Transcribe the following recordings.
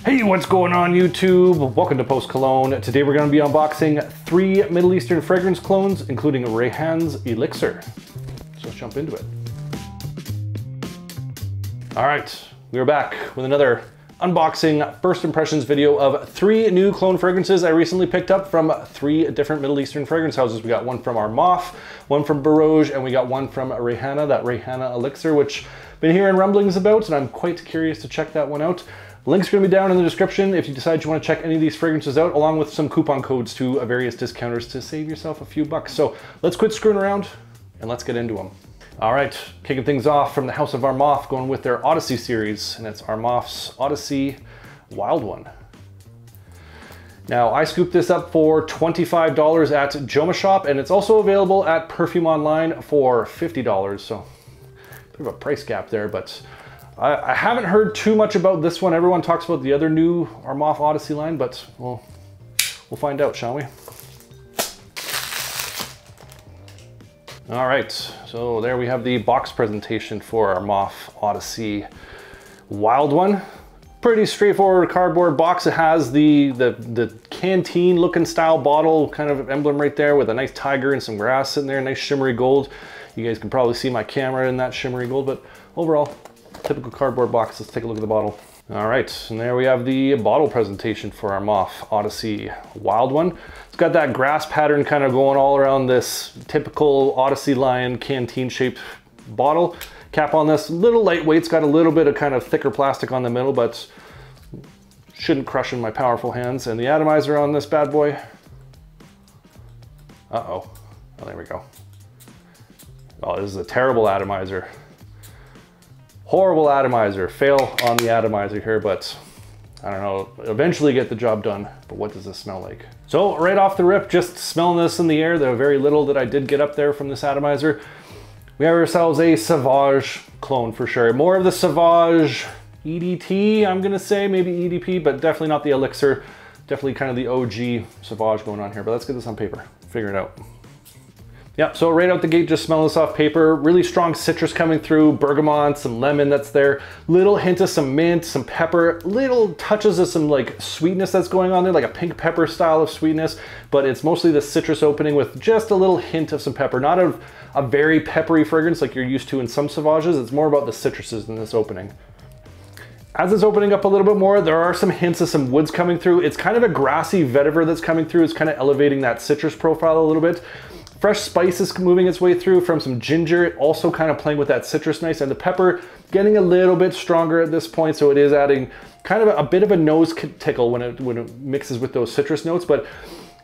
Hey, what's going on YouTube? Welcome to Post Cologne. Today we're going to be unboxing 3 Middle Eastern fragrance clones, including Rayhaan's Elixir. So let's jump into it. All right, we are back with another unboxing first impressions video of 3 new cologne fragrances I recently picked up from 3 different Middle Eastern fragrance houses. We got one from Armaf, one from Borouj, and we got one from Rayhaan, that Rayhaan Elixir, which I've been hearing rumblings about, and I'm quite curious to check that one out. Link's gonna be down in the description if you decide you wanna check any of these fragrances out, along with some coupon codes to various discounters to save yourself a few bucks. So let's quit screwing around and let's get into them. All right, kicking things off from the house of Armaf, going with their Odyssey series, and it's Armaf's Odyssey Wild One. Now, I scooped this up for $25 at Joma Shop, and it's also available at Perfume Online for $50, so bit of a price gap there, but I haven't heard too much about this one. Everyone talks about the other new Armaf Odyssey line, but we'll find out, shall we? All right, so there we have the box presentation for Armaf Odyssey Wild One. Pretty straightforward cardboard box. It has the canteen looking style bottle kind of emblem right there with a nice tiger and some grass sitting there, nice shimmery gold. You guys can probably see my camera in that shimmery gold, but overall, typical cardboard box. Let's take a look at the bottle. All right, and there we have the bottle presentation for Armaf Odyssey Wild One. It's got that grass pattern kind of going all around this typical Odyssey line canteen shaped bottle. Cap on this, little lightweight. It's got a little bit of kind of thicker plastic on the middle, but shouldn't crush in my powerful hands. And the atomizer on this bad boy. Uh-oh, oh, there we go. Oh, this is a terrible atomizer. Horrible atomizer, fail on the atomizer here, but I don't know, eventually get the job done. But what does this smell like? So right off the rip, just smelling this in the air, the very little that I did get up there from this atomizer, we have ourselves a Sauvage clone for sure. More of the Sauvage EDT, I'm gonna say, maybe EDP, but definitely not the Elixir. Definitely kind of the OG Sauvage going on here, but let's get this on paper, figure it out. Yeah, so right out the gate, just smell this off paper. Really strong citrus coming through, bergamot, some lemon that's there. Little hint of some mint, some pepper, little touches of some like sweetness that's going on there, like a pink pepper style of sweetness, but it's mostly the citrus opening with just a little hint of some pepper. Not a very peppery fragrance like you're used to in some Sauvages. It's more about the citruses in this opening. As it's opening up a little bit more, there are some hints of some woods coming through. It's kind of a grassy vetiver that's coming through. It's kind of elevating that citrus profile a little bit. Fresh spices moving its way through from some ginger, also kind of playing with that citrus nice, and the pepper getting a little bit stronger at this point, so it is adding kind of a bit of a nose tickle when it mixes with those citrus notes, but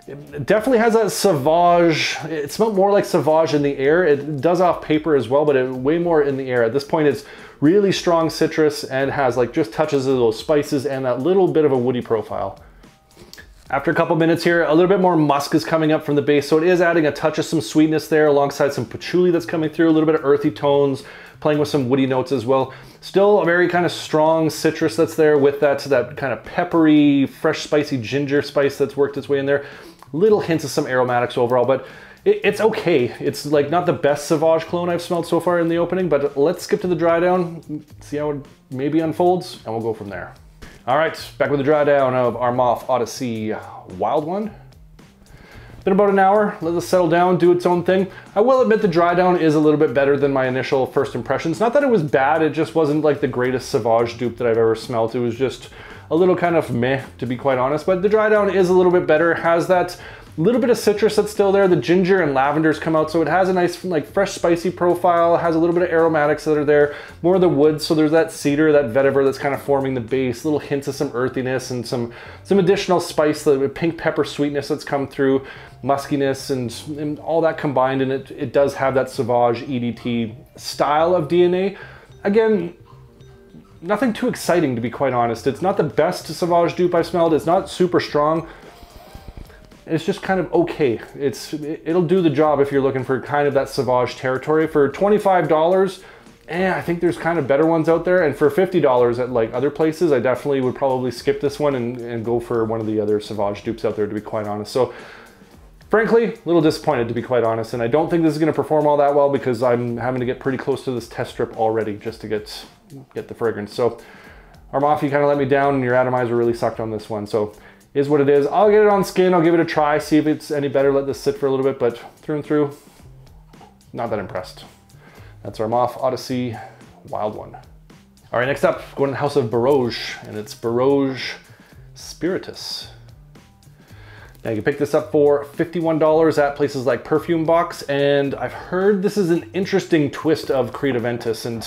it definitely has that Sauvage. It smelled more like Sauvage in the air. It does off paper as well, but way more in the air. At this point, it's really strong citrus and has like just touches of those spices and that little bit of a woody profile. After a couple minutes here, a little bit more musk is coming up from the base, so it is adding a touch of some sweetness there alongside some patchouli that's coming through, a little bit of earthy tones, playing with some woody notes as well. Still a very kind of strong citrus that's there with that kind of peppery, fresh, spicy ginger spice that's worked its way in there. Little hints of some aromatics overall, but it's okay. It's like not the best Sauvage clone I've smelled so far in the opening, but let's skip to the dry down, see how it maybe unfolds, and we'll go from there. All right, back with the dry down of Armaf Odyssey Wild One. Been about an hour, let this settle down, do its own thing. I will admit the dry down is a little bit better than my initial first impressions. Not that it was bad, it just wasn't like the greatest Sauvage dupe that I've ever smelled. It was just a little kind of meh, to be quite honest, but the dry down is a little bit better. It has that little bit of citrus that's still there. The ginger and lavenders come out, so it has a nice like fresh spicy profile. It has a little bit of aromatics that are there, more of the wood, so there's that cedar, that vetiver that's kind of forming the base, little hints of some earthiness and some additional spice, the pink pepper sweetness that's come through, muskiness and all that combined, and it does have that Sauvage EDT style of DNA. Again, nothing too exciting to be quite honest. It's not the best Sauvage dupe I've smelled. It's not super strong. It's just kind of okay. It'll do the job if you're looking for kind of that Sauvage territory. For $25, I think there's kind of better ones out there. And for $50 at like other places, I definitely would probably skip this one and go for one of the other Sauvage dupes out there, to be quite honest. So frankly, a little disappointed, to be quite honest. And I don't think this is gonna perform all that well because I'm having to get pretty close to this test strip already just to get the fragrance. So Armaf, you kind of let me down and your atomizer really sucked on this one. So is what it is. I'll get it on skin. I'll give it a try, see if it's any better. Let this sit for a little bit, but through and through, not that impressed. That's Armaf Odyssey Wild One. All right, next up, going to the house of Borouj, and it's Borouj Spiritus. Now you can pick this up for $51 at places like Perfume Box, and I've heard this is an interesting twist of Creed Aventus, and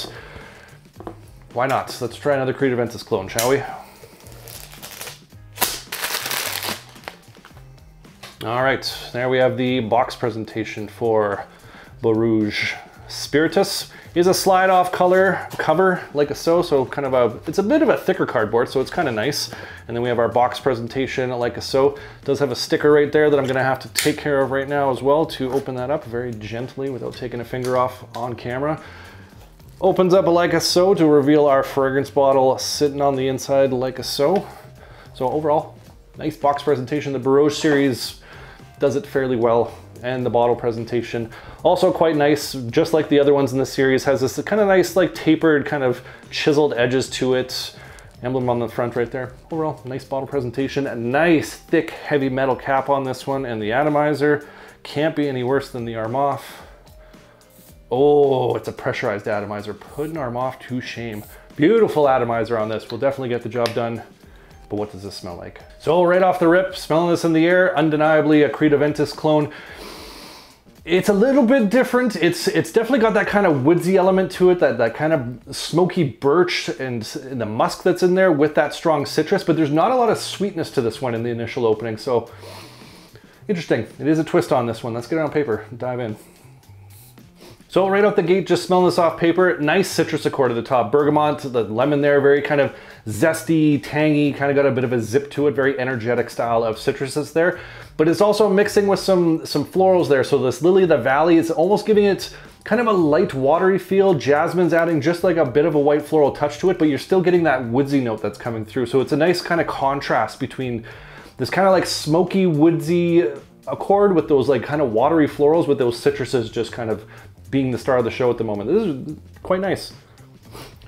why not? Let's try another Creed Aventus clone, shall we? All right, there we have the box presentation for Borouj Spiritus. Is a slide off cover like so kind of it's a bit of a thicker cardboard, so it's kind of nice. And then we have our box presentation like so. It does have a sticker right there that I'm gonna have to take care of right now as well to open that up very gently without taking a finger off on camera. Opens up like so to reveal our fragrance bottle sitting on the inside like so. So overall, nice box presentation. The Borouj series does it fairly well, and the bottle presentation also quite nice, just like the other ones in the series. Has this kind of nice, like tapered, kind of chiseled edges to it. Emblem on the front right there. Overall, nice bottle presentation. A nice, thick, heavy metal cap on this one, and the atomizer can't be any worse than the Armaf. Oh, it's a pressurized atomizer, putting Armaf to shame. Beautiful atomizer on this. Will definitely get the job done. But what does this smell like? So right off the rip, smelling this in the air, undeniably a Creed Aventus clone. It's a little bit different. It's definitely got that kind of woodsy element to it, that kind of smoky birch and the musk that's in there with that strong citrus, but there's not a lot of sweetness to this one in the initial opening. So interesting. It is a twist on this one. Let's get it on paper and dive in. So right out the gate, just smelling this off paper, nice citrus accord at the top. Bergamot, the lemon there, very kind of zesty, tangy, kind of got a bit of a zip to it, very energetic style of citruses there. But it's also mixing with some florals there. So this Lily of the Valley is almost giving it kind of a light watery feel. Jasmine's adding just like a bit of a white floral touch to it, but you're still getting that woodsy note that's coming through. So it's a nice kind of contrast between this kind of like smoky, woodsy accord with those like kind of watery florals with those citruses just kind of being the star of the show at the moment. This is quite nice.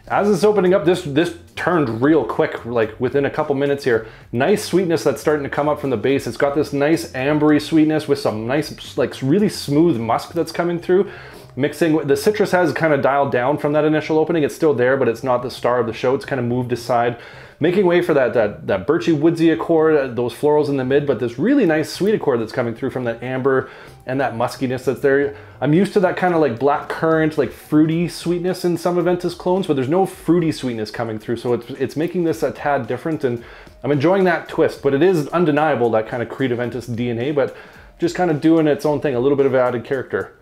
As it's opening up, this turned real quick, like within a couple minutes here. Nice sweetness that's starting to come up from the base. It's got this nice ambery sweetness with some nice, like really smooth musk that's coming through. Mixing with the citrus has kind of dialed down from that initial opening. It's still there, but it's not the star of the show. It's kind of moved aside, making way for that birchy woodsy accord, those florals in the mid, but this really nice sweet accord that's coming through from that amber and that muskiness that's there. I'm used to that kind of like black currant, like fruity sweetness in some Aventus clones, but there's no fruity sweetness coming through. So it's making this a tad different, and I'm enjoying that twist, but it is undeniable, that kind of Creed Aventus DNA, but just kind of doing its own thing, a little bit of added character.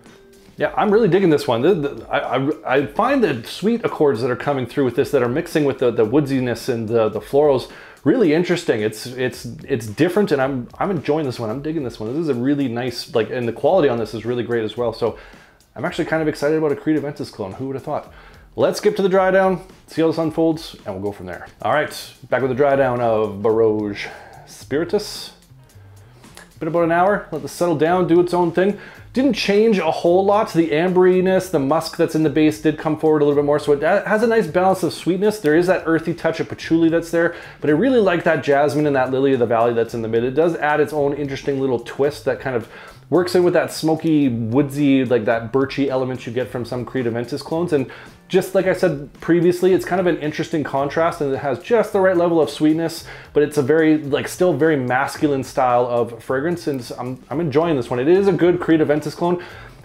Yeah, I'm really digging this one. I find the sweet accords that are coming through with this, that are mixing with the woodsiness and the florals, really interesting. It's different, and I'm enjoying this one. I'm digging this one. This is a really nice, like, and the quality on this is really great as well. So I'm actually kind of excited about a Creed Aventus clone. Who would have thought? Let's skip to the dry down, see how this unfolds, and we'll go from there. All right, back with the dry down of Borouj Spiritus. Been about an hour, let this settle down, do its own thing. Didn't change a whole lot. The amberiness, the musk that's in the base did come forward a little bit more, so it has a nice balance of sweetness. There is that earthy touch of patchouli that's there, but I really like that jasmine and that Lily of the Valley that's in the mid. It does add its own interesting little twist that kind of works in with that smoky, woodsy, like that birchy element you get from some Creed Aventus clones. And just like I said previously, it's kind of an interesting contrast, and it has just the right level of sweetness, but it's a very, like, still very masculine style of fragrance, and I'm enjoying this one. It is a good Creed Aventus clone.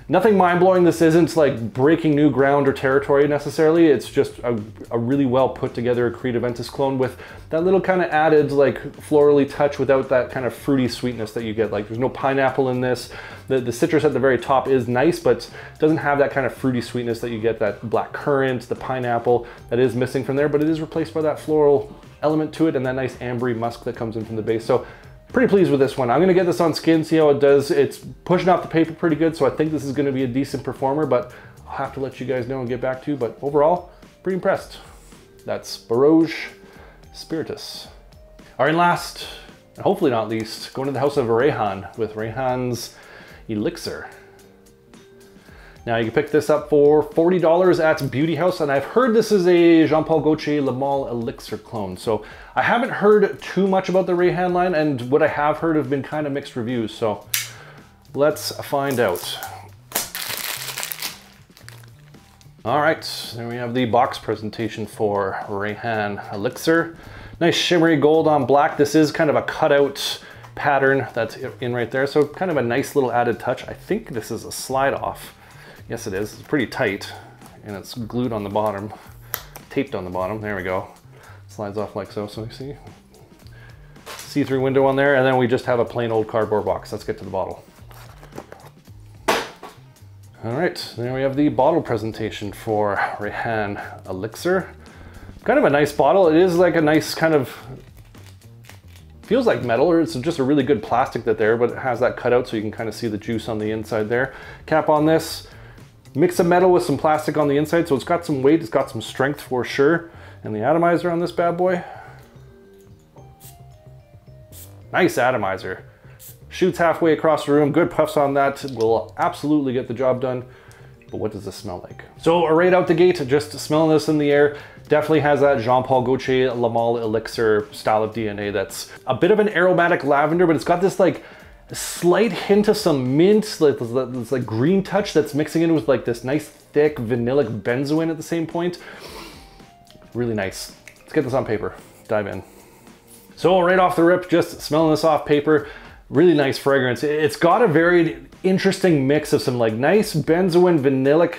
Nothing mind-blowing. This isn't like breaking new ground or territory necessarily. It's just a really well put together Creed Aventus clone with that little kind of added like florally touch without that kind of fruity sweetness that you get. Like, there's no pineapple in this. The citrus at the very top is nice, but doesn't have that kind of fruity sweetness that you get, that black currant, the pineapple that is missing from there, but it is replaced by that floral element to it and that nice ambery musk that comes in from the base. So pretty pleased with this one. I'm gonna get this on skin, see how it does. It's pushing off the paper pretty good, so I think this is gonna be a decent performer, but I'll have to let you guys know and get back to you. But overall, pretty impressed. That's Borouj Spiritus. All right, and last, and hopefully not least, going to the house of Rayhaan with Rayhaan's Elixir. Now you can pick this up for $40 at Beauty House, and I've heard this is a Jean Paul Gaultier Le Male Elixir clone. So I haven't heard too much about the Rayhaan line, and what I have heard have been kind of mixed reviews. So let's find out. All right, there we have the box presentation for Rayhaan Elixir. Nice shimmery gold on black. This is kind of a cutout pattern that's in right there. So kind of a nice little added touch. I think this is a slide off. Yes, it is. It's pretty tight and it's glued on the bottom, taped on the bottom. There we go. Slides off like so. So you see, see-through window on there. And then we just have a plain old cardboard box. Let's get to the bottle. All right, there we have the bottle presentation for Rayhaan Elixir. Kind of a nice bottle. It is like a nice kind of, feels like metal, or it's just a really good plastic that there, but it has that cutout so you can kind of see the juice on the inside there. Cap on this, mix of metal with some plastic on the inside, so it's got some weight, it's got some strength for sure. And the atomizer on this bad boy. Nice atomizer. Shoots halfway across the room, good puffs on that, will absolutely get the job done. But what does this smell like? So right out the gate, just smelling this in the air, definitely has that Jean Paul Gaultier Le Male Elixir style of DNA. That's a bit of an aromatic lavender, but it's got this like slight hint of some mint, like this like green touch that's mixing in with like this nice thick vanillic benzoin at the same point. Really nice. Let's get this on paper, dive in. So right off the rip, just smelling this off paper, really nice fragrance. It's got a very interesting mix of some like nice benzoin vanillic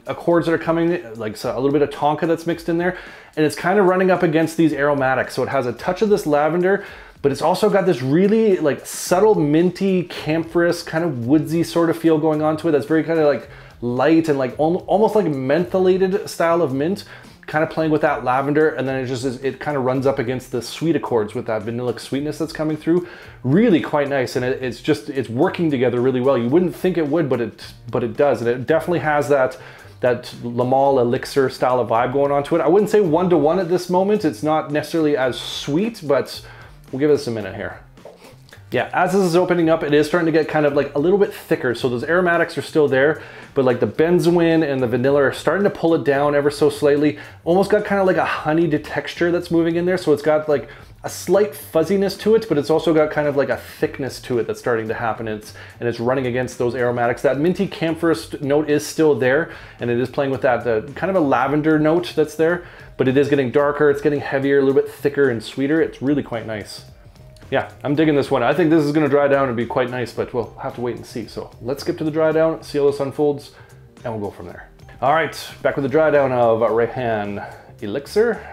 accords that are coming, like so a little bit of tonka that's mixed in there, and it's kind of running up against these aromatics. So it has a touch of this lavender, but it's also got this really like subtle minty, camphorous, kind of woodsy sort of feel going on to it. That's very kind of like light and like almost like mentholated style of mint, kind of playing with that lavender, and then it kind of runs up against the sweet accords with that vanillic sweetness that's coming through. Really quite nice, and it's working together really well. You wouldn't think it would, but it does, and it definitely has that Le Male Elixir style of vibe going on to it. I wouldn't say 1-to-1 at this moment. It's not necessarily as sweet, but we'll give this a minute here. Yeah, as this is opening up, it is starting to get kind of like a little bit thicker. So those aromatics are still there, but like the benzoin and the vanilla are starting to pull it down ever so slightly. Almost got kind of like a honeyed texture that's moving in there. So it's got like a slight fuzziness to it, but it's also got kind of like a thickness to it that's starting to happen. And it's running against those aromatics. That minty camphorous note is still there, and it is playing with that the kind of a lavender note that's there, but it is getting darker, it's getting heavier, a little bit thicker and sweeter. It's really quite nice. Yeah, I'm digging this one. I think this is gonna dry down and be quite nice, but we'll have to wait and see. So let's skip to the dry down, see how this unfolds, and we'll go from there. All right, back with the dry down of Rayhaan Elixir.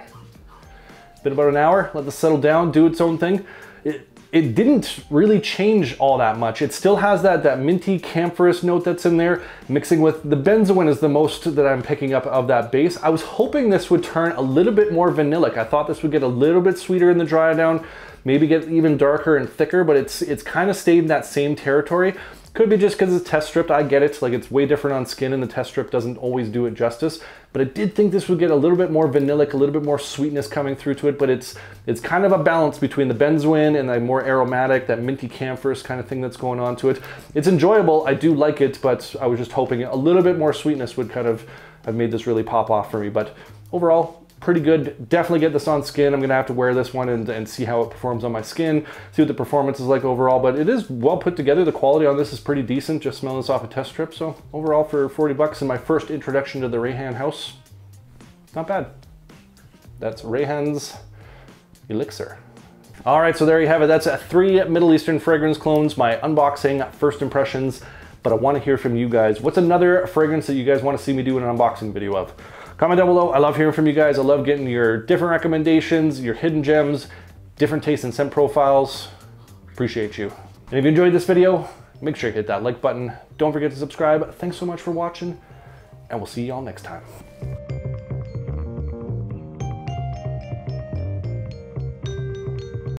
Been about an hour, let this settle down, do its own thing. It didn't really change all that much. It still has that minty camphorous note that's in there, mixing with the benzoin is the most that I'm picking up of that base. I was hoping this would turn a little bit more vanillic. I thought this would get a little bit sweeter in the dry down, maybe get even darker and thicker, but it's kind of stayed in that same territory. Could be just because it's test stripped, I get it. Like it's way different on skin and the test strip doesn't always do it justice. But I did think this would get a little bit more vanillic, a little bit more sweetness coming through to it, but it's kind of a balance between the benzoin and the more aromatic, that minty camphorous kind of thing that's going on to it. It's enjoyable, I do like it, but I was just hoping a little bit more sweetness would kind of have made this really pop off for me. But overall, pretty good. Definitely get this on skin. I'm gonna have to wear this one and see how it performs on my skin, see what the performance is like overall, but it is well put together. The quality on this is pretty decent, just smelling this off a test strip. So overall for 40 bucks and my first introduction to the Rayhaan house, not bad. That's Rayhaan's Elixir. All right, so there you have it. That's 3 Middle Eastern fragrance clones, my unboxing first impressions, but I wanna hear from you guys. What's another fragrance that you guys wanna see me do an unboxing video of? Comment down below. I love hearing from you guys. I love getting your different recommendations, your hidden gems, different taste and scent profiles. Appreciate you. And if you enjoyed this video, make sure you hit that like button. Don't forget to subscribe. Thanks so much for watching, and we'll see y'all next time.